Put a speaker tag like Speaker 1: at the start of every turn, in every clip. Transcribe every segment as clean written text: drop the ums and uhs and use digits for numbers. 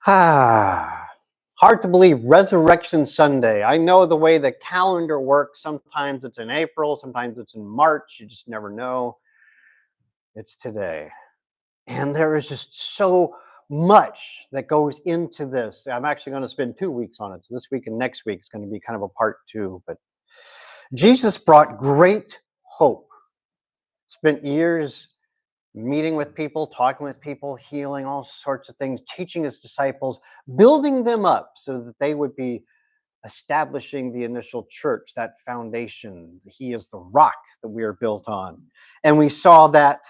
Speaker 1: Ah, hard to believe Resurrection Sunday. I know the way the calendar works. Sometimes it's in April, sometimes it's in March. You just never know. It's today. And there is just so much that goes into this. I'm actually going to spend 2 weeks on it. So this week and next week is going to be kind of a part two. But Jesus brought great hope. Spent years meeting with people, talking with people, healing all sorts of things, teaching his disciples, building them up so that they would be establishing the initial church, that foundation. He is the rock that we are built on. And we saw that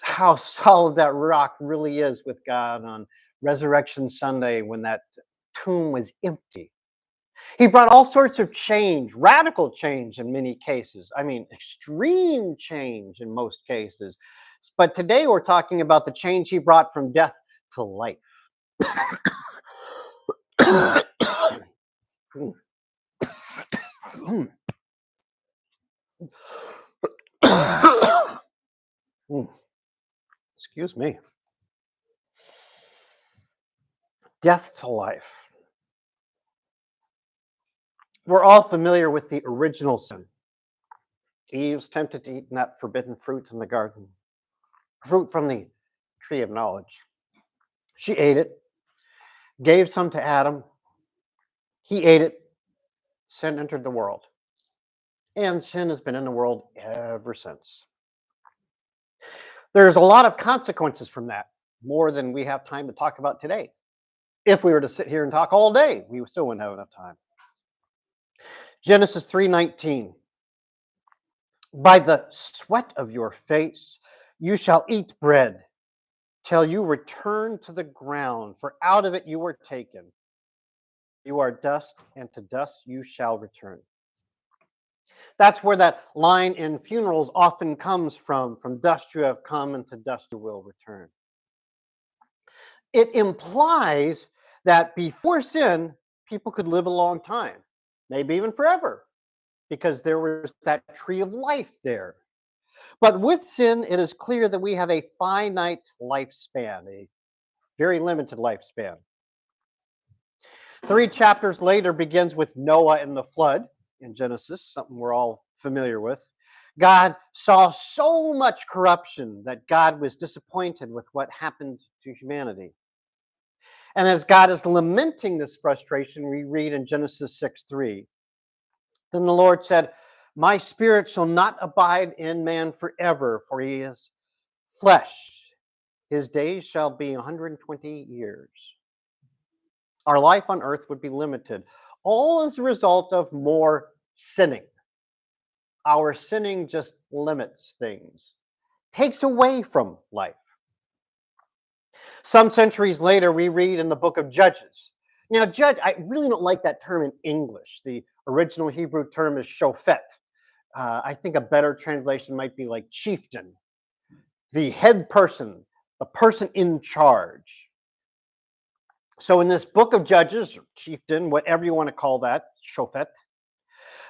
Speaker 1: how solid that rock really is with God on Resurrection Sunday when that tomb was empty. He brought all sorts of change, radical change in many cases. I mean, extreme change in most cases. But today we're talking about the change he brought from death to life. Excuse me. Death to life. We're all familiar with the original sin. Eve was tempted to eat that forbidden fruit in the garden, fruit from the tree of knowledge. She ate it, gave some to Adam. He ate it. Sin entered the world. And sin has been in the world ever since. There's a lot of consequences from that, more than we have time to talk about today. If we were to sit here and talk all day, we still wouldn't have enough time. Genesis 3:19. By the sweat of your face you shall eat bread till you return to the ground, for out of it you were taken. You are dust, and to dust you shall return. That's where that line in funerals often comes from dust you have come, and to dust you will return. It implies that before sin, people could live a long time, maybe even forever, because there was that tree of life there. But with sin, it is clear that we have a finite lifespan, a very limited lifespan. 3 chapters later begins with Noah and the flood in Genesis, something we're all familiar with. God saw so much corruption that God was disappointed with what happened to humanity. And as God is lamenting this frustration, we read in Genesis 6:3. Then the Lord said, my spirit shall not abide in man forever, for he is flesh. His days shall be 120 years. Our life on earth would be limited, all as a result of more sinning. Our sinning just limits things, takes away from life. Some centuries later, we read in the book of Judges. Now, judge, I really don't like that term in English. The original Hebrew term is shofet. I think a better translation might be like chieftain, the head person, the person in charge. So in this book of Judges, or chieftain, whatever you want to call that, shofet,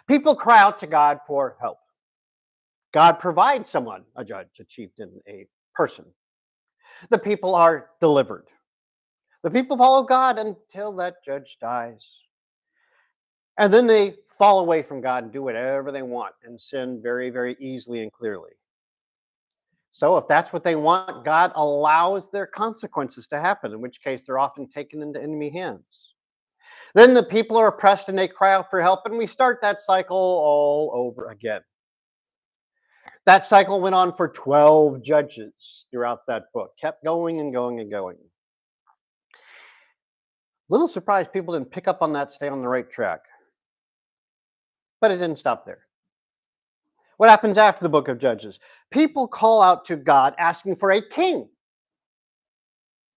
Speaker 1: people cry out to God for help. God provides someone, a judge, a chieftain, a person. The people are delivered. The people follow God until that judge dies. And then they fall away from God and do whatever they want and sin very, very easily and clearly. So if that's what they want, God allows their consequences to happen, in which case they're often taken into enemy hands. Then the people are oppressed and they cry out for help, and we start that cycle all over again. That cycle went on for 12 judges throughout that book, kept going and going and going. Little surprised people didn't pick up on that, stay on the right track. But it didn't stop there. What happens after the book of Judges? People call out to God asking for a king.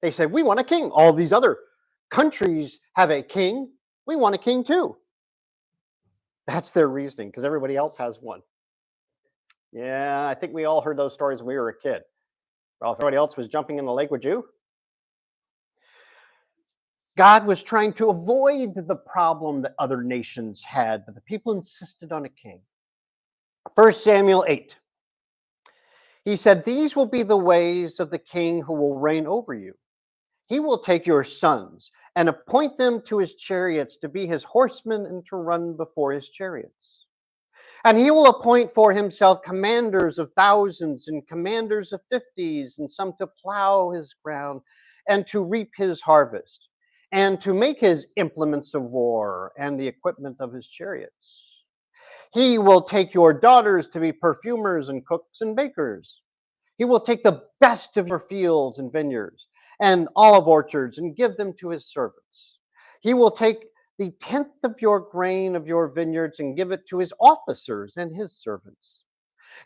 Speaker 1: They say, we want a king. All these other countries have a king. We want a king too. That's their reasoning, because everybody else has one. Yeah, I think we all heard those stories when we were a kid. Well, if everybody else was jumping in the lake, would you? God was trying to avoid the problem that other nations had, but the people insisted on a king. 1 Samuel 8. He said, these will be the ways of the king who will reign over you. He will take your sons and appoint them to his chariots to be his horsemen and to run before his chariots. And he will appoint for himself commanders of thousands and commanders of fifties, and some to plow his ground and to reap his harvest, and to make his implements of war and the equipment of his chariots. He will take your daughters to be perfumers and cooks and bakers. He will take the best of your fields and vineyards and olive orchards and give them to his servants. He will take the tenth of your grain of your vineyards and give it to his officers and his servants.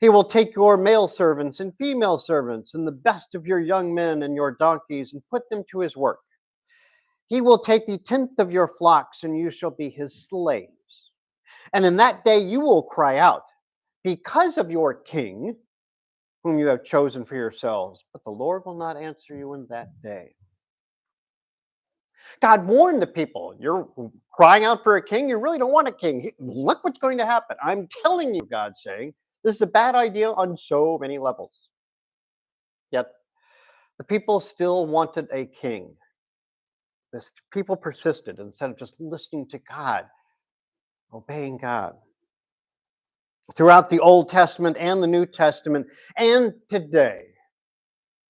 Speaker 1: He will take your male servants and female servants and the best of your young men and your donkeys and put them to his work. He will take the tenth of your flocks, and you shall be his slaves. And in that day you will cry out because of your king, whom you have chosen for yourselves, but the Lord will not answer you in that day. God warned the people, you're crying out for a king, you really don't want a king. Look what's going to happen. I'm telling you, God's saying, this is a bad idea on so many levels. Yet the people still wanted a king. This people persisted instead of just listening to God, obeying God. Throughout the Old Testament and the New Testament, and today,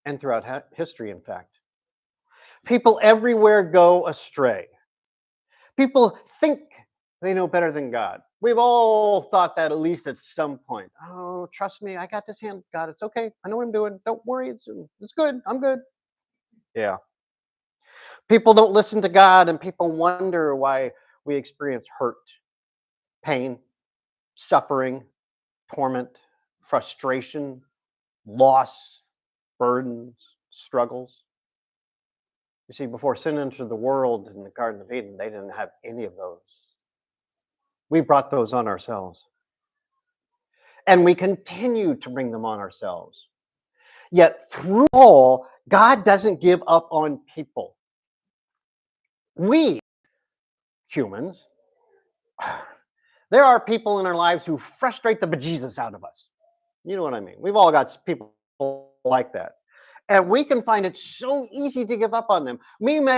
Speaker 1: and throughout history, in fact, people everywhere go astray. People think they know better than God. We've all thought that at least at some point. Oh, trust me, I got this hand, God. It's okay. I know what I'm doing. Don't worry. It's good. I'm good. Yeah. People don't listen to God, and people wonder why we experience hurt, pain, suffering, torment, frustration, loss, burdens, struggles. You see, before sin entered the world in the Garden of Eden, they didn't have any of those. We brought those on ourselves. And we continue to bring them on ourselves. Yet through all, God doesn't give up on people. We, humans, there are people in our lives who frustrate the bejesus out of us. You know what I mean? We've all got people like that. And we can find it so easy to give up on them. We may